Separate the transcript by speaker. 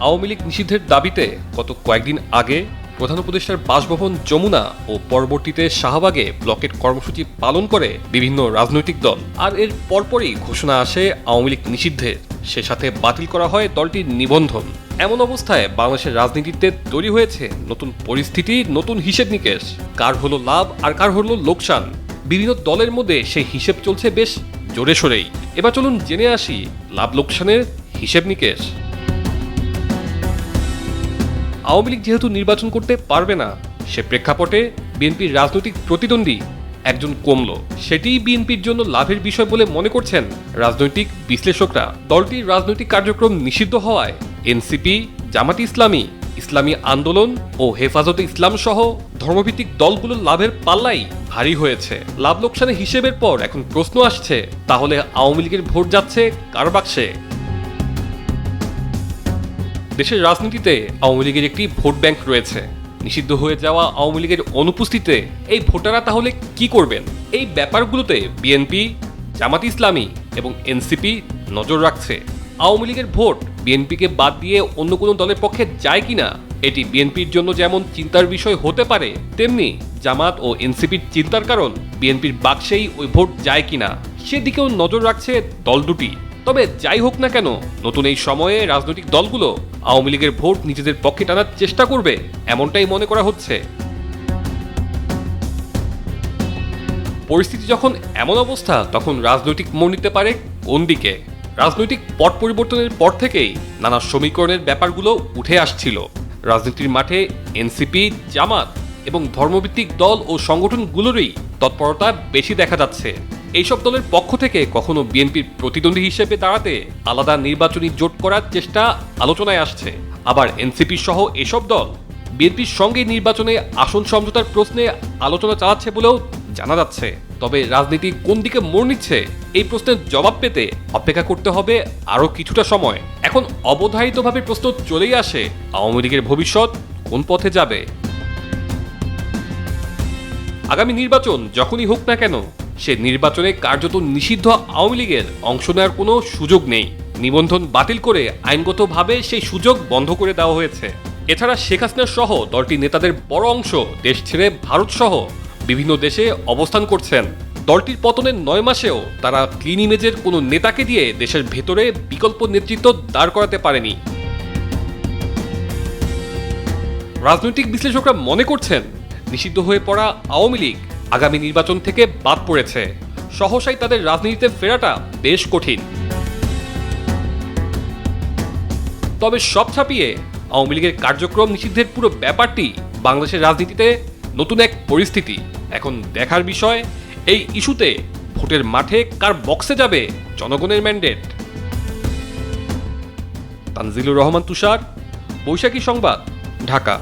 Speaker 1: আওয়ামী লীগ নিষিদ্ধের দাবিতে গত কয়েকদিন আগে প্রধান উপদেষ্টার বাসভবন যমুনা ও পরবর্তীতে শাহবাগে ব্লকেট কর্মসূচি পালন করে বিভিন্ন রাজনৈতিক দল। আর এর পরপরই ঘোষণা আসে আওয়ামী লীগ নিষিদ্ধের, সে সাথে বাতিল করা হয় দলটির নিবন্ধন। এমন অবস্থায় বাংলাদেশের রাজনীতিতে তৈরি হয়েছে নতুন পরিস্থিতি, নতুন হিসেব নিকেশ। কার হলো লাভ আর কার হলো লোকসান, বিভিন্ন দলের মধ্যে সেই হিসেব চলছে বেশ জোরে সোরেই। এবার চলুন জেনে আসি লাভ লোকসানের হিসেব নিকেশ। আওয়ামী লীগ যেহেতু নির্বাচন করতে পারবে না, সে প্রেক্ষাপটে বিএনপির রাজনৈতিক প্রতিদ্বন্দ্বী একজন কমল, সেটিই বিএনপির জন্য লাভের বিষয় বলে মনে করছেন রাজনৈতিক বিশ্লেষকরা। দলটির রাজনৈতিক কার্যক্রম নিষিদ্ধ হওয়ায় এনসিপি, জামাত ইসলামী, ইসলামী আন্দোলন ও হেফাজতে ইসলাম সহ ধর্মভিত্তিক দলগুলোর লাভের পাল্লাই ভারী হয়েছে। লাভ লোকসানের হিসেবের পর এখন প্রশ্ন আসছে, তাহলে আওয়ামী লীগের ভোট যাচ্ছে কার বাক্সে? দেশের রাজনীতিতে আওয়ামী লীগের একটি ভোট ব্যাংক রয়েছে। নিষিদ্ধ হয়ে যাওয়া আওয়ামী লীগের অনুপস্থিতিতে এই ভোটাররা তাহলে কি করবেন? এই ব্যাপারগুলোতে বিএনপি, জামাত ইসলামী এবং এনসিপি নজর রাখছে। আওয়ামী লীগের ভোট বিএনপিকে বাদ দিয়ে অন্য কোনো দলের পক্ষে যায় কিনা, এটি বিএনপির জন্য যেমন চিন্তার বিষয় হতে পারে, তেমনি জামাত ও এনসিপির চিন্তার কারণ বিএনপির বাক্সেই ওই ভোট যায় কিনা, সেদিকেও নজর রাখছে দল দুটি। তবে যাই হোক না কেন, নতুন এই সময়ে রাজনৈতিক দলগুলো আওয়ামী লীগের ভোট নিজেদের পক্ষে টানার চেষ্টা করবে, এমনটাই মনে করা হচ্ছে। পরিস্থিতি যখন এমন অবস্থা, তখন রাজনৈতিক মোড় নিতে পারে কোন দিকে? রাজনৈতিক পট পরিবর্তনের পর থেকেই নানা সমীকরণের ব্যাপারগুলো উঠে আসছিল। রাজনীতির মাঠে এনসিপি, জামাত এবং ধর্মভিত্তিক দল ও সংগঠনগুলোরই তৎপরতা বেশি দেখা যাচ্ছে। এইসব দলের পক্ষ থেকে কখনো বিএনপির প্রতিদ্বন্দ্বী হিসেবে দাঁড়াতে আলাদা নির্বাচনী জোট করার চেষ্টা আলোচনায় আসছে। আবার এনসিপি সহ এসব দল বিএনপির সঙ্গে নির্বাচনে আসন সমঝোতার প্রশ্নে আলোচনা চালাচ্ছে বলেও জানা যাচ্ছে। তবে রাজনীতি কোন দিকে মোড় নিচ্ছে, এই প্রশ্নের জবাব পেতে অপেক্ষা করতে হবে আরও কিছুটা সময়। এখন অবধারিতভাবে প্রশ্ন চলেই আসে, আওয়ামী লীগের ভবিষ্যৎ কোন পথে যাবে? আগামী নির্বাচন যখনই হোক না কেন, সে নির্বাচনে কার্যত নিষিদ্ধ আওয়ামী লীগের অংশ নেওয়ার কোনো সুযোগ নেই। নিবন্ধন বাতিল করে আইনগতভাবে সেই সুযোগ বন্ধ করে দেওয়া হয়েছে। এছাড়া শেখ হাসিনা সহ দলটির নেতাদের বড় অংশ দেশ ছেড়ে ভারত সহ বিভিন্ন দেশে অবস্থান করছেন। দলটির পতনের 9 মাসেও তারা ক্লিন ইমেজের কোনো নেতাকে দিয়ে দেশের ভেতরে বিকল্প নেতৃত্ব দাঁড় করাতে পারেনি। রাজনৈতিক বিশ্লেষকরা মনে করছেন, নিষিদ্ধ হয়ে পড়া আওয়ামী লীগ আগামী নির্বাচন থেকে বাদ পড়েছে। সহসাই তাদের রাজনীতিতে ফেরাটা বেশ কঠিন। তবে সব ছাপিয়ে আওয়ামী লীগের কার্যক্রম নিষিদ্ধের পুরো ব্যাপারটি বাংলাদেশের রাজনীতিতে নতুন এক পরিস্থিতি। এখন দেখার বিষয়, এই ইস্যুতে ভোটের মাঠে কার বক্সে যাবে জনগণের ম্যান্ডেট। তানজিলুর রহমান তুষার, বৈশাখী সংবাদ, ঢাকা।